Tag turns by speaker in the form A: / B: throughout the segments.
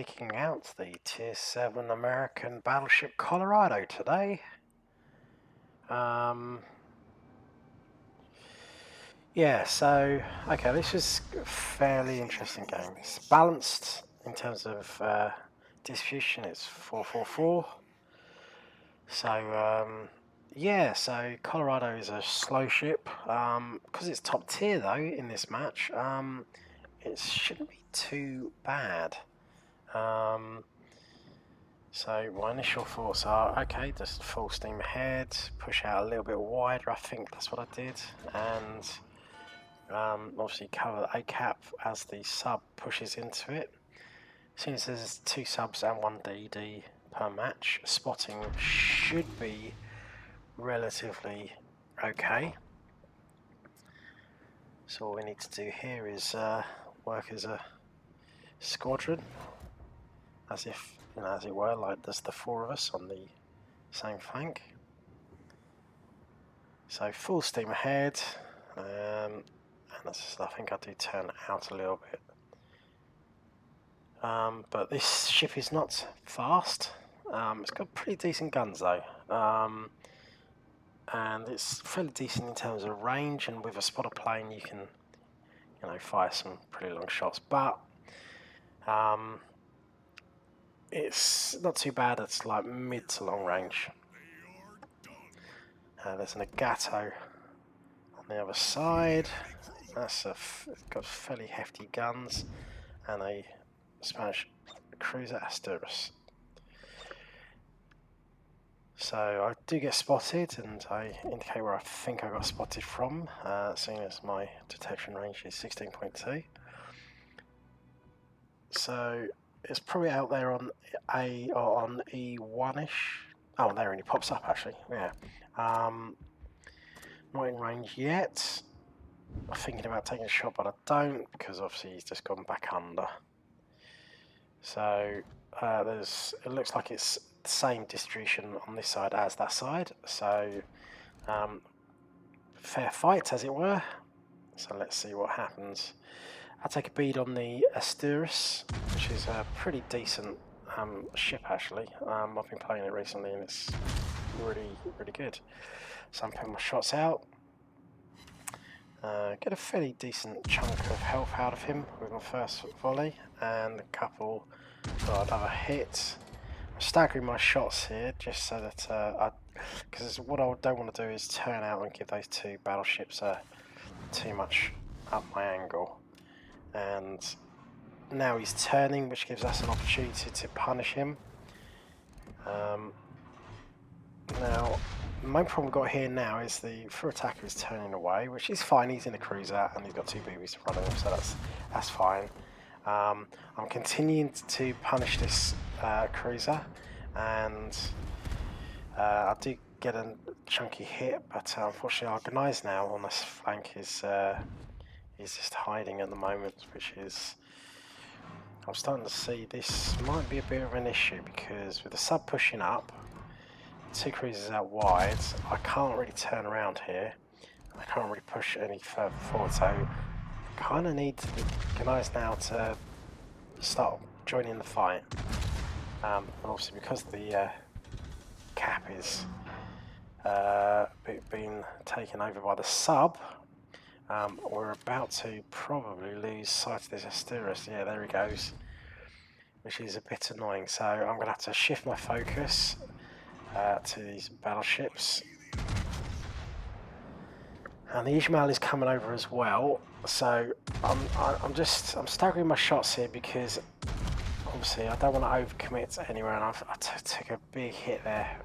A: taking out the Tier 7 American Battleship Colorado today. Yeah, so, okay, this is a fairly interesting game. It's balanced in terms of distribution, it's 4-4-4. So, yeah, so Colorado is a slow ship. Because it's top tier, though, in this match, it shouldn't be too bad. So my initial thoughts are, okay, just full steam ahead, push out a little bit wider, I think that's what I did, and obviously cover the A-cap as the sub pushes into it. As soon as there's 2 subs and 1 DD per match, spotting should be relatively okay. So all we need to do here is work as a squadron, as if, as it were, like there's the 4 of us on the same flank. So full steam ahead, and I think I do turn out a little bit. But this ship is not fast. It's got pretty decent guns though, and it's fairly decent in terms of range. And with a spotter plane, you can, fire some pretty long shots. But it's not too bad. It's like mid to long range. There's an Agato on the other side. It's got fairly hefty guns, and a Spanish cruiser Asturias. So I do get spotted, and I indicate where I think I got spotted from, seeing as my detection range is 16.2. So it's probably out there on A or on E1ish. Oh, there he pops up actually. Yeah. Not in range yet. I'm thinking about taking a shot, but I don't, because obviously he's just gone back under. So it looks like it's the same distribution on this side as that side. So fair fight, as it were. So let's see what happens. I'll take a bead on the Asturias, which is a pretty decent ship actually. I've been playing it recently and it's really, really good. So I'm putting my shots out. Get a fairly decent chunk of health out of him with my first volley, and a couple got another hit. I'm staggering my shots here just so that because what I don't want to do is turn out and give those 2 battleships too much up my angle. And now he's turning, which gives us an opportunity to punish him. Now, the main problem we've got here now is the fur attacker is turning away, which is fine. He's in a cruiser and he's got 2 BBs in front of him, so that's fine. I'm continuing to punish this cruiser, and I do get a chunky hit, but unfortunately our Gneiss now on this flank is just hiding at the moment, which is, I'm starting to see this might be a bit of an issue, because with the sub pushing up, 2 cruisers out wide, I can't really turn around here. I can't really push any further forward, so I kind of need the Gneiss now to start joining the fight. And obviously because the cap is being taken over by the sub, we're about to probably lose sight of this Asturias. Yeah, there he goes, which is a bit annoying. So I'm going to have to shift my focus to these battleships. And the Ishmael is coming over as well. So I'm staggering my shots here, because obviously I don't want to overcommit anywhere, and I took a big hit there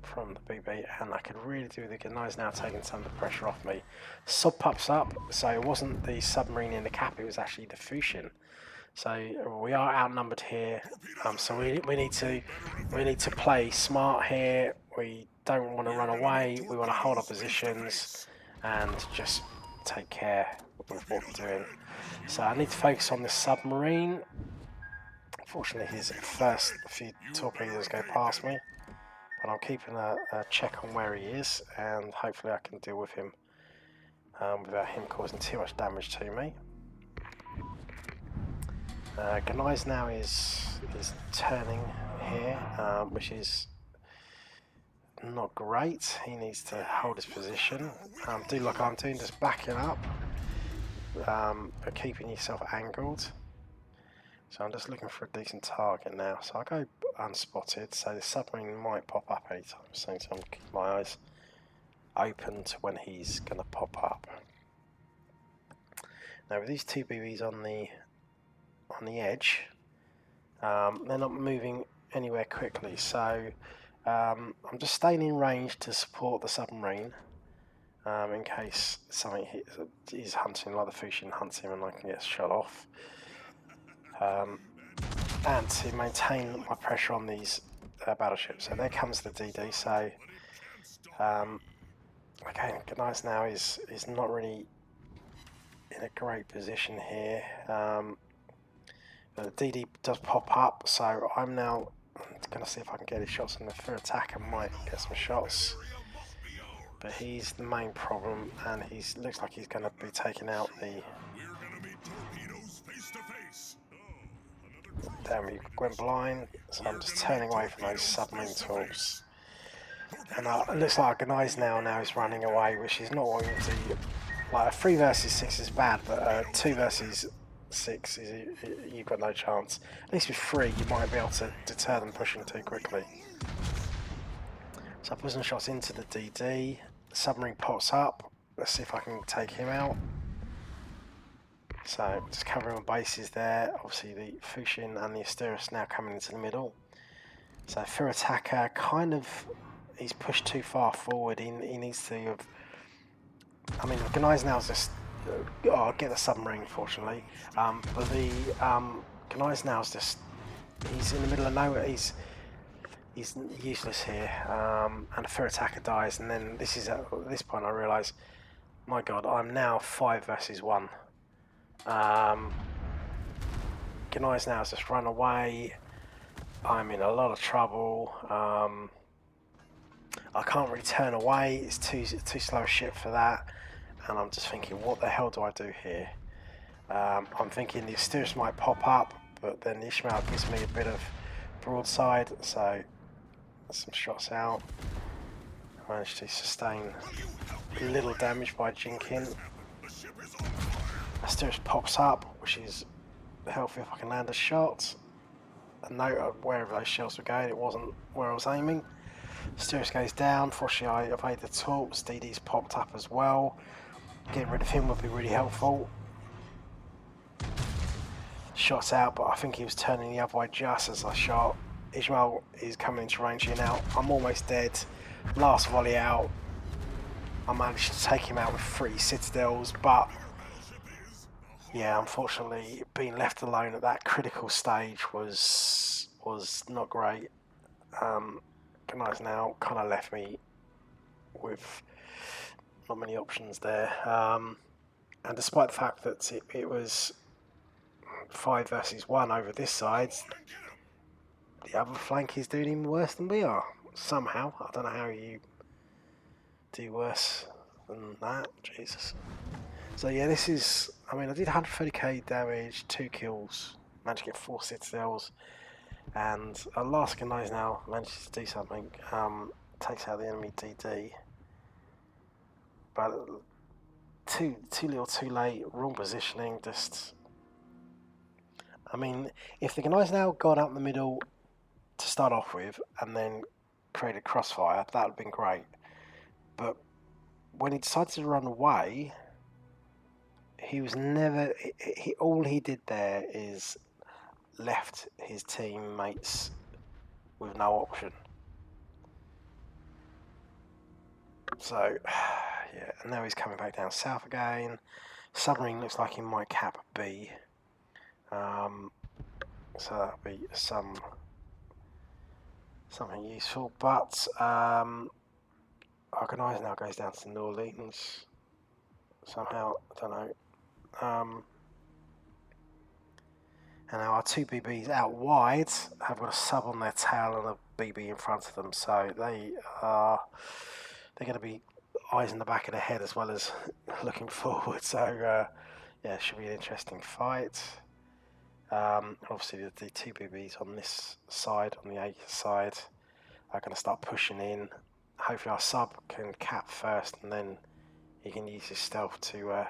A: from the BB, and I could really do the Gneiss now taking some of the pressure off me. Sub pops up, so it wasn't the submarine in the cap, it was actually the Fusion. So we are outnumbered here. So we need to play smart here. We don't want to run away. We want to hold our positions and just take care with what we're doing. So I need to focus on the submarine. Unfortunately, his first few torpedoes go past me, but I'm keeping a check on where he is, and hopefully I can deal with him without him causing too much damage to me. Ganai's now is turning here, which is not great. He needs to hold his position. Do like I'm doing, just backing up, but keeping yourself angled. So I'm just looking for a decent target now. So I go unspotted, so the submarine might pop up anytime soon, so I'm keeping my eyes open to when he's going to pop up. Now with these two BBs on the edge, they're not moving anywhere quickly, so I'm just staying in range to support the submarine in case something is hunting, like the Fusion hunts him and I can get shot off. And to maintain my pressure on these battleships. So there comes the DD. So okay, Ganai's now is not really in a great position here. The DD does pop up, so I'm now going to see if I can get his shots on the third attack and might get some shots. But he's the main problem, and looks like he's going to be taking out the. Damn, he went blind, so I'm just turning away from those submarine torps. And it looks like Ganai's now is running away, which is not what you do. Like, 3 versus 6 is bad, but 2 versus 6 is you've got no chance. At least with 3, you might be able to deter them pushing too quickly. So I put some shots into the DD. The submarine pops up. Let's see if I can take him out. So just covering my bases there. Obviously the Fusion and the Asteris now coming into the middle. So for attacker, kind of, he's pushed too far forward. He needs to have. I mean, Ganai's now just get the submarine, fortunately. But the Ganai's now is just, he's in the middle of nowhere. He's useless here. And a fair attacker dies, and then this is at this point I realise, my God, I'm now 5 versus 1. Ganai's now has just run away. I'm in a lot of trouble. I can't really turn away. It's too slow a ship for that. And I'm just thinking, what the hell do I do here? I'm thinking the Asteris might pop up, but then the Ishmael gives me a bit of broadside, so some shots out. I managed to sustain a little damage by jinking. Asteris pops up, which is helpful if I can land a shot. A note of wherever those shells were going, it wasn't where I was aiming. Asteris goes down. Fortunately, I evade the torps. DD's popped up as well. Getting rid of him would be really helpful. Shots out, but I think he was turning the other way just as I shot. Ishmael is coming into range here now. I'm almost dead. Last volley out. I managed to take him out with 3 citadels, but yeah, unfortunately, being left alone at that critical stage was not great. Ganai's now kind of left me with not many options there. And despite the fact that it was 5 versus 1 over this side, the other flank is doing even worse than we are. Somehow, I don't know how you do worse than that. Jesus. So yeah, this is. I mean, I did 130k damage, 2 kills, managed to get 4 citadels, and last Ganai's now manages to do something. Takes out the enemy DD, but too little, too late. Wrong positioning. Just. I mean, if the Ganai's now gone up the middle to start off with, and then created crossfire, that would have been great. But when he decided to run away, he was never. All he did there is left his teammates with no option. So, yeah, and now he's coming back down south again. Submarine looks like he might cap B. So that'll be something useful. But Organize now goes down to New Orleans somehow. I don't know. And now our 2 BBs out wide have got a sub on their tail and a BB in front of them, so they're going to be eyes in the back of their head as well as looking forward. So yeah, it should be an interesting fight. Obviously the two BBs on this side, on the A side, are going to start pushing in. Hopefully our sub can cap first, and then he can use his stealth to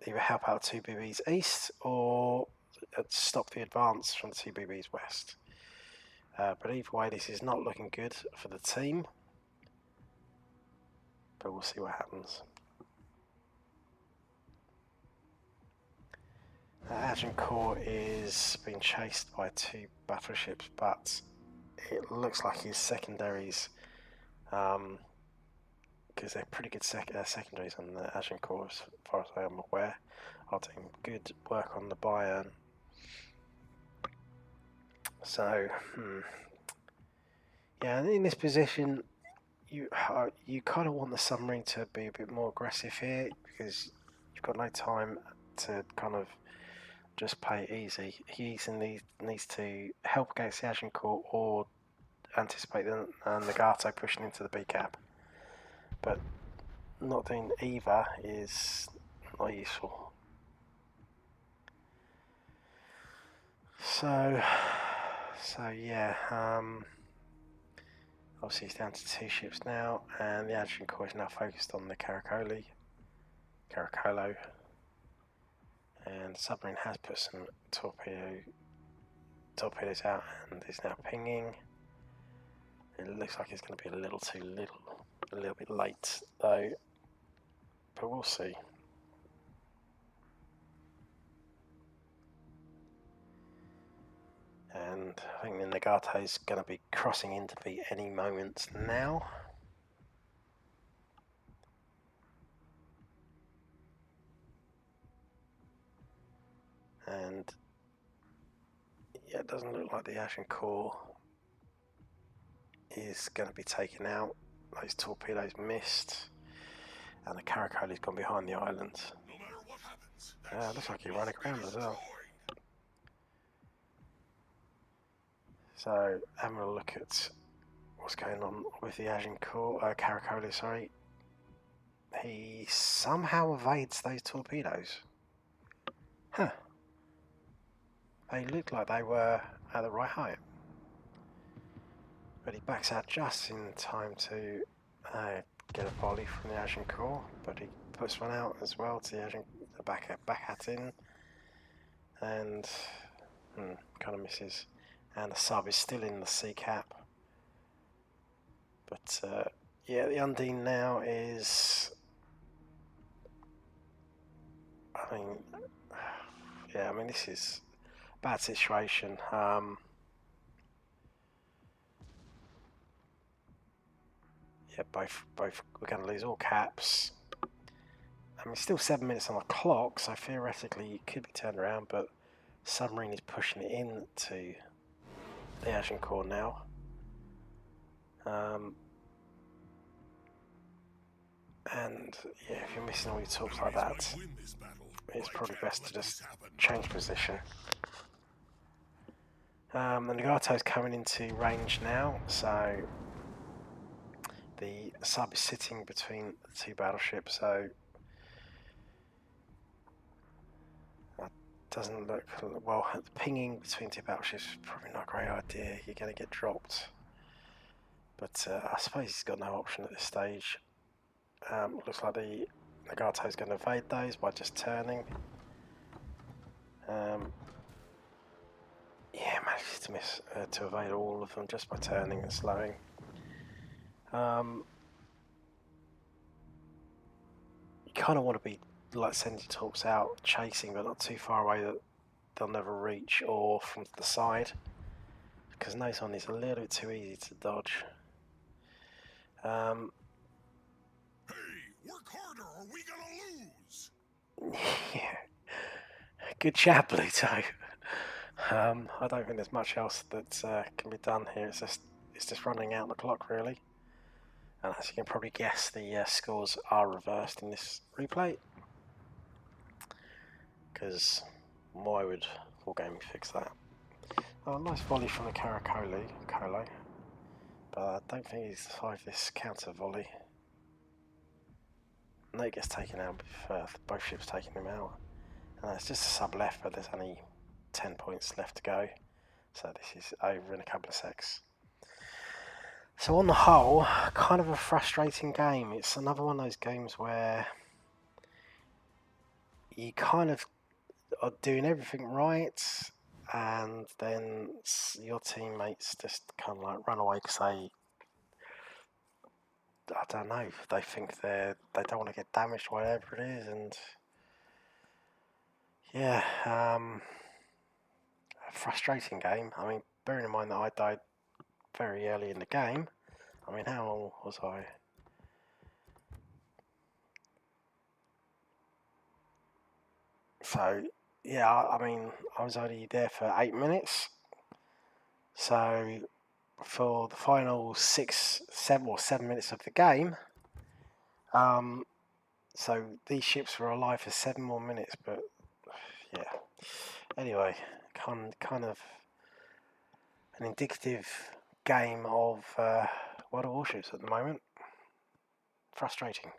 A: either help out two BBs east or stop the advance from the two BBs west. But either way, this is not looking good for the team. But we'll see what happens. Agincourt is being chased by two battleships, but it looks like his secondaries, because they're pretty good secondaries on the Agincourt, as far as I am aware, are doing good work on the Bayern. So, yeah, in this position, you kind of want the submarine to be a bit more aggressive here, because you've got no time to kind of just play it easy. He either needs to help against the Agincourt or anticipate the Nagato pushing into the B cap. But not doing either is not useful. So yeah, obviously it's down to two ships now, and the Agincourt is now focused on the Caracolo, and the submarine has put some torpedoes out and is now pinging. It looks like it's going to be a little bit late though, but we'll see. And I think the Nagato is going to be crossing into B any moment now. And yeah, it doesn't look like the Agincourt is going to be taken out. Those torpedoes missed, and the Caracoli's gone behind the island. Looks like he ran aground as well. So having a look at what's going on with the Agincourt, Caracoli, sorry. He somehow evades those torpedoes. Huh. They looked like they were at the right height. But he backs out just in time to get a volley from the Agincourt, but he puts one out as well to the back hat in, and kind of misses. And the sub is still in the C cap. But yeah, the Undine now is, I mean this is a bad situation. Yeah, both we're going to lose all caps. I mean, still 7 minutes on the clock, so theoretically it could be turned around, but submarine is pushing it into the Agincourt now. And yeah, if you're missing all your talks like that, it's probably best to just change position. The Nagato's coming into range now, so the sub is sitting between the two battleships, so that doesn't look well. Pinging between two battleships is probably not a great idea. You're going to get dropped, but I suppose he's got no option at this stage. Looks like the Nagato is going to evade those by just turning. Yeah, manages to evade all of them just by turning and slowing. You kind of want to be like sending your torps out, chasing, but not too far away that they'll never reach, or from the side, because nose on is a little bit too easy to dodge.
B: Work harder or we gonna lose.
A: Yeah. Good chat, Bluto. I don't think there's much else that can be done here. It's just running out the clock, really. And as you can probably guess, the scores are reversed in this replay. Because why would Wargaming fix that? Oh, nice volley from the Caracolo, but I don't think he's survived this counter volley. Nate gets taken out with both ships taking him out. And it's just a sub left, but there's only 10 points left to go. So this is over in a couple of secs. So on the whole, kind of a frustrating game. It's another one of those games where you kind of are doing everything right, and then your teammates just kind of like run away because I don't know, they think they don't want to get damaged, whatever it is, and yeah, a frustrating game. I mean, bearing in mind that I died very early in the game. I mean, how long was I? So yeah, I mean, I was only there for 8 minutes. So for the final 7 minutes of the game, so these ships were alive for 7 more minutes. But yeah, anyway, kind of an indicative game of World of Warships at the moment. Frustrating.